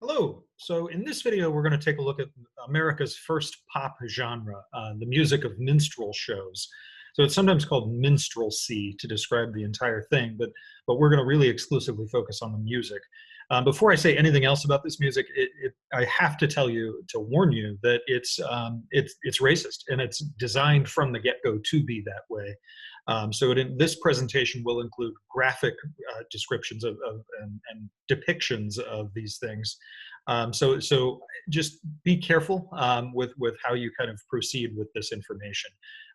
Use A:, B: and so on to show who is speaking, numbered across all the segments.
A: Hello. So in this video, we're going to take a look at America's first pop genre, the music of minstrel shows. So it's sometimes called minstrelsy to describe the entire thing, but we're going to really exclusively focus on the music. Before I say anything else about this music, I have to tell you, to warn you, that it's racist, and it's designed from the get-go to be that way. This presentation will include graphic descriptions and depictions of these things. So just be careful with how you kind of proceed with this information.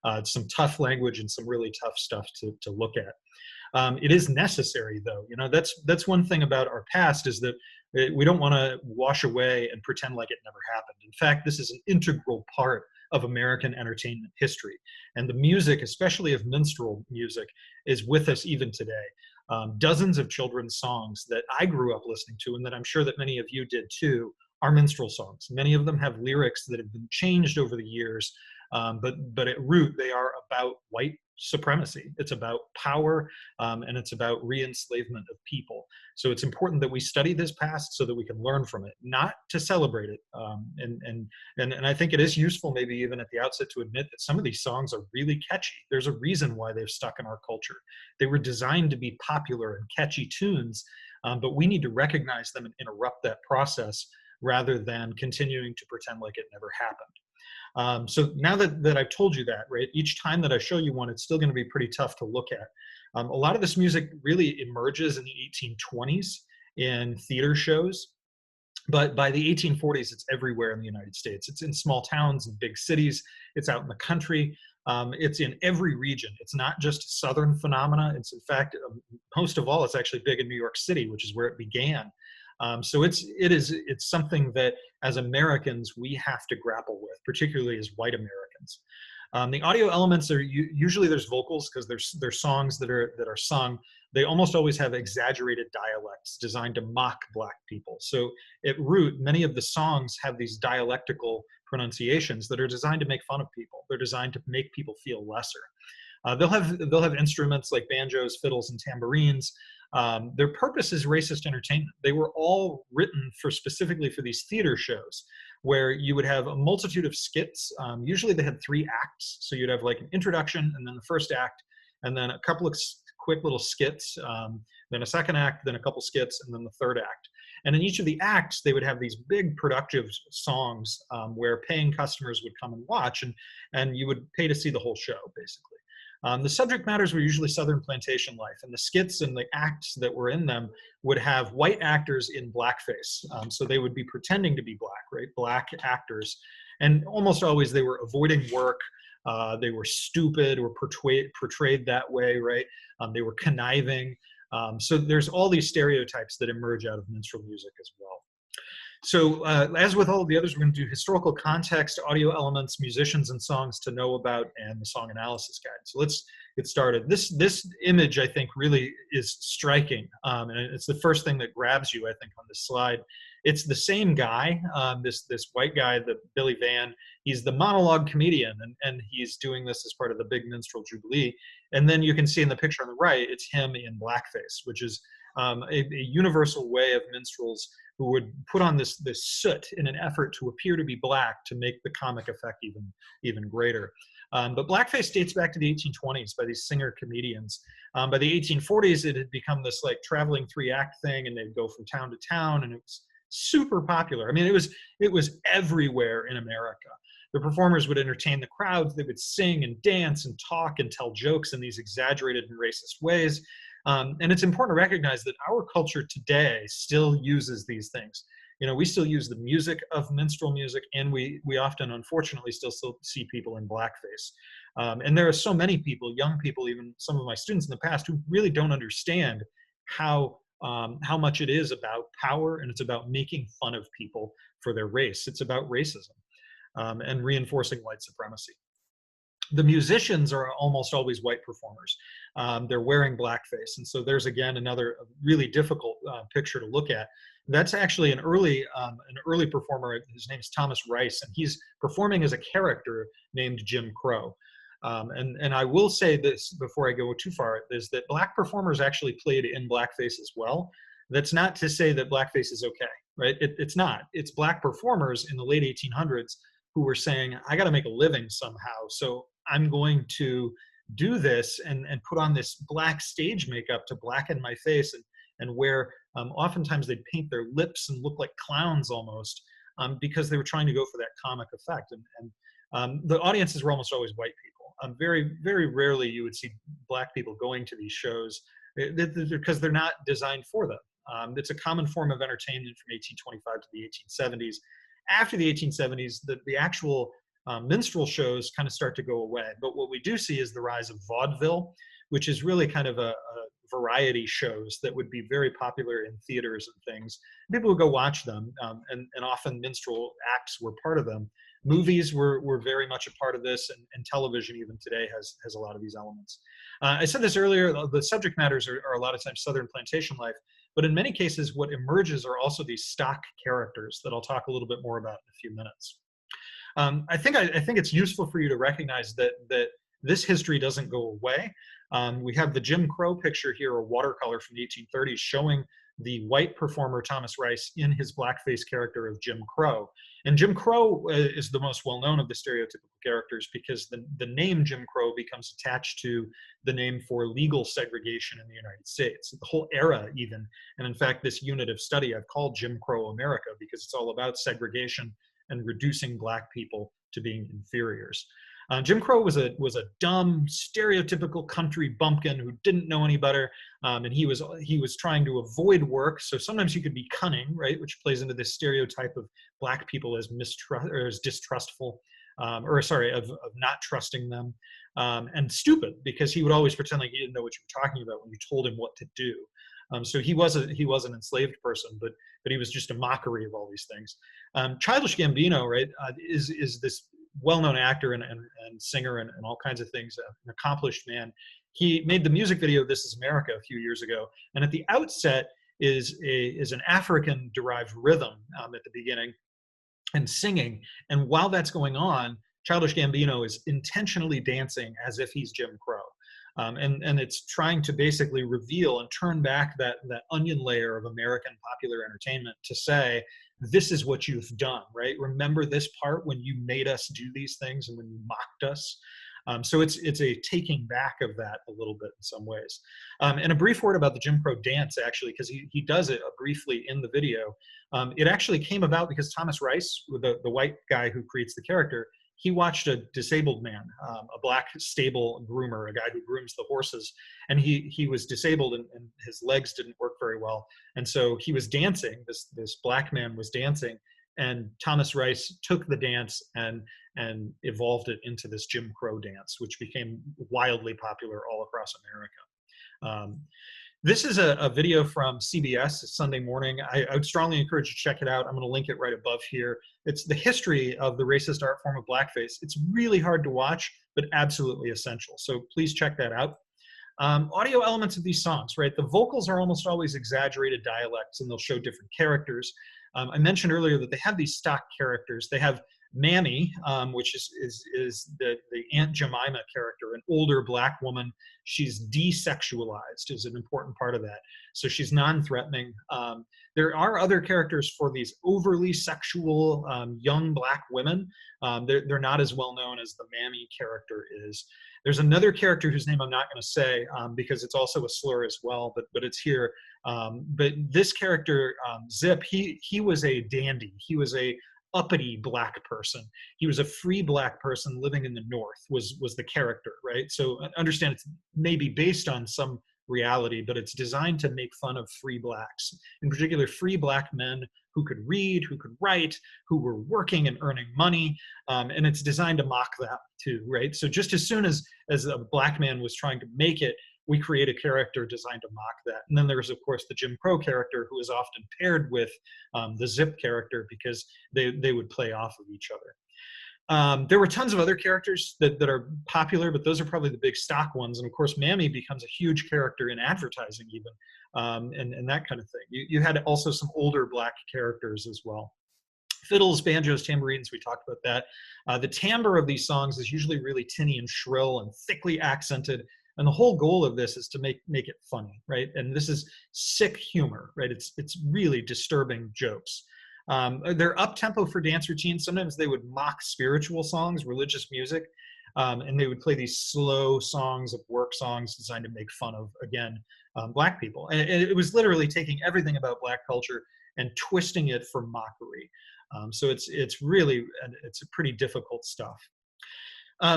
A: It's some tough language and some really tough stuff to look at. It is necessary, though. You know, that's one thing about our past, is that we don't want to wash away and pretend like it never happened. In fact, this is an integral part of American entertainment history. And the music, especially of minstrel music, is with us even today. Dozens of children's songs that I grew up listening to, and that I'm sure that many of you did too, are minstrel songs. Many of them have lyrics that have been changed over the years, but at root, they are about white supremacy. It's about power, and it's about re-enslavement of people. So it's important that we study this past so that we can learn from it, not to celebrate it. And I think it is useful, maybe even at the outset, to admit that some of these songs are really catchy. There's a reason why they've stuck in our culture. They were designed to be popular and catchy tunes, but we need to recognize them and interrupt that process rather than continuing to pretend like it never happened. So now that I've told you that, right, each time that I show you one, it's still going to be pretty tough to look at. A lot of this music really emerges in the 1820s in theater shows, but by the 1840s, it's everywhere in the United States. It's in small towns and big cities. It's out in the country. It's in every region. It's not just a Southern phenomena. It's, in fact, most of all, it's actually big in New York City, which is where it began. So it's something that as Americans we have to grapple with, particularly as white Americans. The audio elements are usually there's vocals, because there's songs that are sung. They almost always have exaggerated dialects designed to mock Black people. So at root, many of the songs have these dialectical pronunciations that are designed to make fun of people. They're designed to make people feel lesser. They'll have instruments like banjos, fiddles, and tambourines. Their purpose is racist entertainment. They were all written specifically for these theater shows, where you would have a multitude of skits. Usually they had 3 acts. So you'd have like an introduction, and then the first act, and then a couple of quick little skits, then a second act, then a couple skits, and then the third act. And in each of the acts, they would have these big productive songs where paying customers would come and watch, and you would pay to see the whole show, basically. The subject matters were usually Southern plantation life, and the skits and the acts that were in them would have white actors in blackface. So they would be pretending to be Black, right? Black actors. And almost always they were avoiding work. They were stupid or portrayed that way, right? They were conniving. So there's all these stereotypes that emerge out of minstrel music as well. So as with all of the others, we're going to do historical context, audio elements, musicians and songs to know about, and the song analysis guide. So let's get started. This image, I think, really is striking. And it's the first thing that grabs you, I think, on this slide. It's the same guy, this white guy, the Billy Van. He's the monologue comedian, and he's doing this as part of the big minstrel jubilee. And then you can see in the picture on the right, it's him in blackface, which is a universal way of minstrels who would put on this soot in an effort to appear to be Black, to make the comic effect even greater. But blackface dates back to the 1820s by these singer comedians. By the 1840s, it had become this like traveling 3-act thing, and they'd go from town to town, and it was super popular. I mean, it was everywhere in America. The performers would entertain the crowds. They would sing and dance and talk and tell jokes in these exaggerated and racist ways. And it's important to recognize that our culture today still uses these things. You know, we still use the music of minstrel music, and we often, unfortunately, still see people in blackface. And there are so many people, young people, even some of my students in the past, who really don't understand how much it is about power, and it's about making fun of people for their race. It's about racism and reinforcing white supremacy. The musicians are almost always white performers. They're wearing blackface. And so there's, again, another really difficult picture to look at. That's actually an early performer. His name is Thomas Rice, and he's performing as a character named Jim Crow. And I will say this before I go too far, is that Black performers actually played in blackface as well. That's not to say that blackface is okay. right? It's not. It's black performers in the late 1800s who were saying, I got to make a living somehow. So I'm going to do this and put on this black stage makeup to blacken my face and wear, oftentimes they'd paint their lips and look like clowns almost, because they were trying to go for that comic effect. And the audiences were almost always white people. Very, very rarely you would see black people going to these shows because they're not designed for them. It's a common form of entertainment from 1825 to the 1870s. After the 1870s, the actual minstrel shows kind of start to go away. But what we do see is the rise of vaudeville, which is really kind of a variety shows that would be very popular in theaters and things. People would go watch them, and often minstrel acts were part of them. Movies were very much a part of this, and television even today has a lot of these elements. I said this earlier, the subject matters are a lot of times Southern plantation life, but in many cases what emerges are also these stock characters that I'll talk a little bit more about in a few minutes. I think it's useful for you to recognize that this history doesn't go away. We have the Jim Crow picture here, a watercolor from the 1830s, showing the white performer Thomas Rice in his blackface character of Jim Crow. And Jim Crow is the most well-known of the stereotypical characters because the name Jim Crow becomes attached to the name for legal segregation in the United States, the whole era even. And in fact, this unit of study I've called Jim Crow America because it's all about segregation and reducing black people to being inferiors. Jim Crow was a dumb, stereotypical country bumpkin who didn't know any better, and he was trying to avoid work. So sometimes you could be cunning, right, which plays into this stereotype of black people as as distrustful, of not trusting them, and stupid because he would always pretend like he didn't know what you were talking about when you told him what to do. So he was an enslaved person, but he was just a mockery of all these things. Childish Gambino, right, is this well-known actor and singer and all kinds of things, an accomplished man. He made the music video "This Is America" a few years ago, and at the outset is an African-derived rhythm at the beginning and singing. And while that's going on, Childish Gambino is intentionally dancing as if he's Jim Crow. And it's trying to basically reveal and turn back that onion layer of American popular entertainment to say, this is what you've done, right? Remember this part when you made us do these things and when you mocked us? So it's a taking back of that a little bit in some ways. And a brief word about the Jim Crow dance, actually, because he does it briefly in the video. It actually came about because Thomas Rice, the white guy who creates the character, he watched a disabled man, a black stable groomer, a guy who grooms the horses, and he was disabled and his legs didn't work very well. And so he was dancing, this black man was dancing, and Thomas Rice took the dance and evolved it into this Jim Crow dance, which became wildly popular all across America. This is a video from CBS Sunday morning. I would strongly encourage you to check it out. I'm going to link it right above here. It's the history of the racist art form of blackface. It's really hard to watch, but absolutely essential. So please check that out. Audio elements of these songs, right? The vocals are almost always exaggerated dialects, and they'll show different characters. I mentioned earlier that they have these stock characters. They have Mammy, which is the Aunt Jemima character, an older black woman. She's desexualized is an important part of that. So she's non-threatening. There are other characters for these overly sexual young black women. They're not as well known as the Mammy character is. There's another character whose name I'm not going to say because it's also a slur as well, but it's here. But this character, Zip, he was a dandy. He was a uppity black person. He was a free black person living in the North was the character, right? So understand it's maybe based on some reality, but it's designed to make fun of free blacks, in particular free black men who could read, who could write, who were working and earning money, and it's designed to mock that too, right? So just as soon as a black man was trying to make it, we create a character designed to mock that. And then there's, of course, the Jim Crow character, who is often paired with the Zip character because they would play off of each other. There were tons of other characters that are popular, but those are probably the big stock ones. And of course, Mammy becomes a huge character in advertising even, and that kind of thing. You had also some older black characters as well. Fiddles, banjos, tambourines, we talked about that. The timbre of these songs is usually really tinny and shrill and thickly accented. And the whole goal of this is to make it funny, right? And this is sick humor, right? It's really disturbing jokes. They're up tempo for dance routines. Sometimes they would mock spiritual songs, religious music, and they would play these slow songs of work songs designed to make fun of, again, Black people. And it was literally taking everything about Black culture and twisting it for mockery. So it's really, it's a pretty difficult stuff.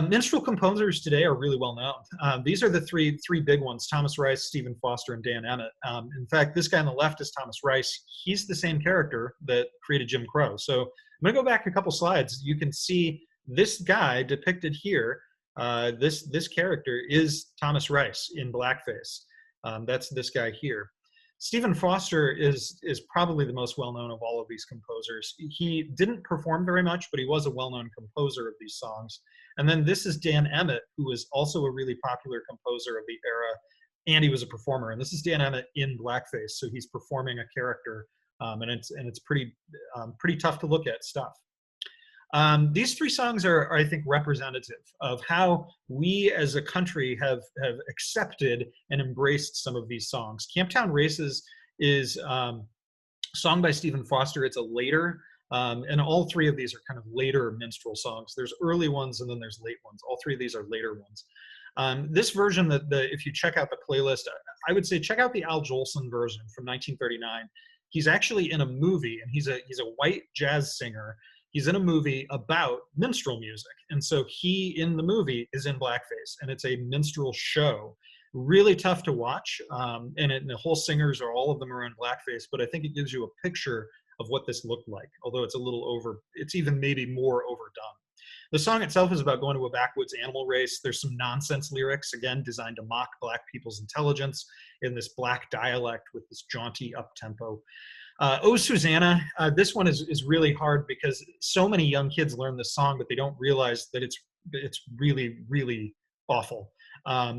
A: Minstrel composers today are really well known. These are the three big ones: Thomas Rice, Stephen Foster, and Dan Emmett. In fact, this guy on the left is Thomas Rice. He's the same character that created Jim Crow. So I'm going to go back a couple slides. You can see this guy depicted here. This character is Thomas Rice in blackface. That's this guy here. Stephen Foster is probably the most well-known of all of these composers. He didn't perform very much, but he was a well-known composer of these songs. And then this is Dan Emmett, who is also a really popular composer of the era, and he was a performer. And this is Dan Emmett in blackface, so he's performing a character, and it's pretty tough to look at stuff. These three songs are, I think, representative of how we as a country have accepted and embraced some of these songs. Camptown Races is a song by Stephen Foster. It's a later, and all three of these are kind of later minstrel songs. There's early ones and then there's late ones. All three of these are later ones. This version, if you check out the playlist, I would say check out the Al Jolson version from 1939. He's actually in a movie, and he's a white jazz singer. He's in a movie about minstrel music. And so he, in the movie, is in blackface, and it's a minstrel show. Really tough to watch. And the whole singers, all of them are in blackface, but I think it gives you a picture of what this looked like, although it's a little it's even maybe more overdone. The song itself is about going to a backwoods animal race. There's some nonsense lyrics, again, designed to mock Black people's intelligence in this Black dialect with this jaunty up-tempo. Oh, Susanna, this one is really hard because so many young kids learn this song, but they don't realize that it's really, really awful.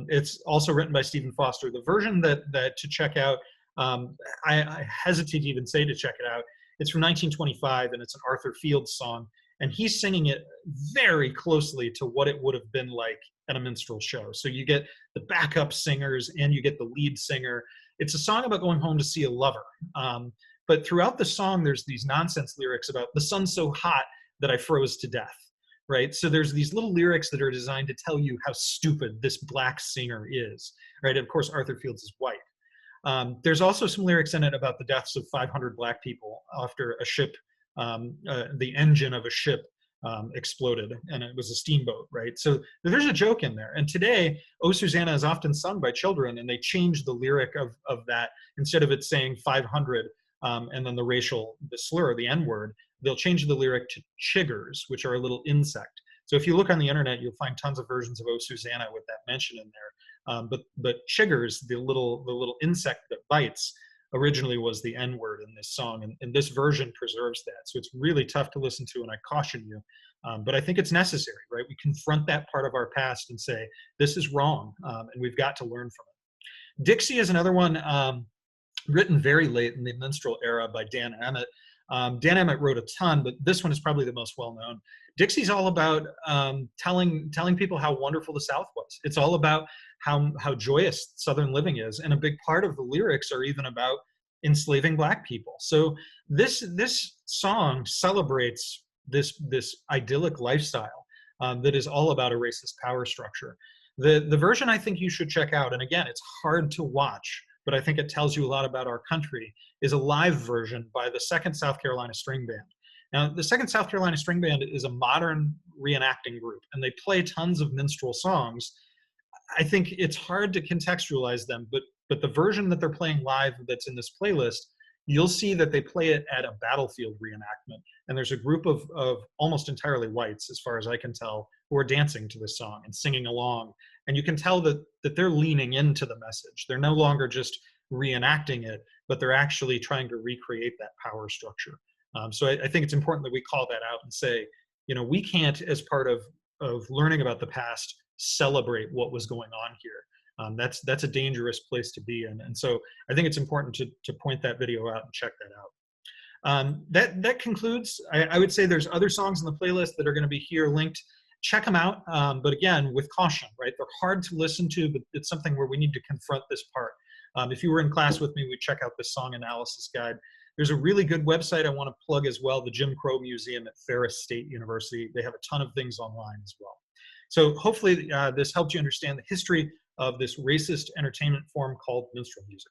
A: It's also written by Stephen Foster. The version that to check out, I hesitate to even say to check it out. It's from 1925, and it's an Arthur Fields song, and he's singing it very closely to what it would have been like at a minstrel show. So you get the backup singers and you get the lead singer. It's a song about going home to see a lover. But throughout the song, there's these nonsense lyrics about the sun's so hot that I froze to death, right? So there's these little lyrics that are designed to tell you how stupid this Black singer is, right? And of course, Arthur Fields is white. There's also some lyrics in it about the deaths of 500 Black people after a ship, the engine of a ship exploded, and it was a steamboat, right? So there's a joke in there. And today, Oh Susanna is often sung by children, and they change the lyric of that. Instead of it saying 500, and then the slur, the N-word, they'll change the lyric to chiggers, which are a little insect. So if you look on the internet, you'll find tons of versions of Oh Susanna with that mention in there. But chiggers, the little insect that bites, originally was the N-word in this song, and this version preserves that. So it's really tough to listen to, and I caution you. But I think it's necessary, right? We confront that part of our past and say, this is wrong, and we've got to learn from it. Dixie is another one, written very late in the minstrel era by Dan Emmett. Dan Emmett wrote a ton, but this one is probably the most well-known. Dixie's all about telling people how wonderful the South was. It's all about how joyous Southern living is, and a big part of the lyrics are even about enslaving Black people. So this song celebrates this idyllic lifestyle that is all about a racist power structure. The version I think you should check out, and again, it's hard to watch, but I think it tells you a lot about our country, is a live version by the Second South Carolina String Band. Now, the Second South Carolina String Band is a modern reenacting group, and they play tons of minstrel songs. I think it's hard to contextualize them, but the version that they're playing live that's in this playlist, you'll see that they play it at a battlefield reenactment. And there's a group of almost entirely whites, as far as I can tell, who are dancing to this song and singing along. And you can tell that they're leaning into the message. They're no longer just reenacting it, but they're actually trying to recreate that power structure. So I think it's important that we call that out and say, we can't, as part of learning about the past, celebrate what was going on here. That's a dangerous place to be in. And so I think it's important to point that video out and check that out. That concludes. I would say there's other songs in the playlist that are going to be here linked check them out, but again, with caution, right? They're hard to listen to, but it's something where we need to confront this part. If you were in class with me, we'd check out this song analysis guide. There's a really good website I want to plug as well, the Jim Crow Museum at Ferris State University. They have a ton of things online as well. So hopefully this helped you understand the history of this racist entertainment form called minstrel music.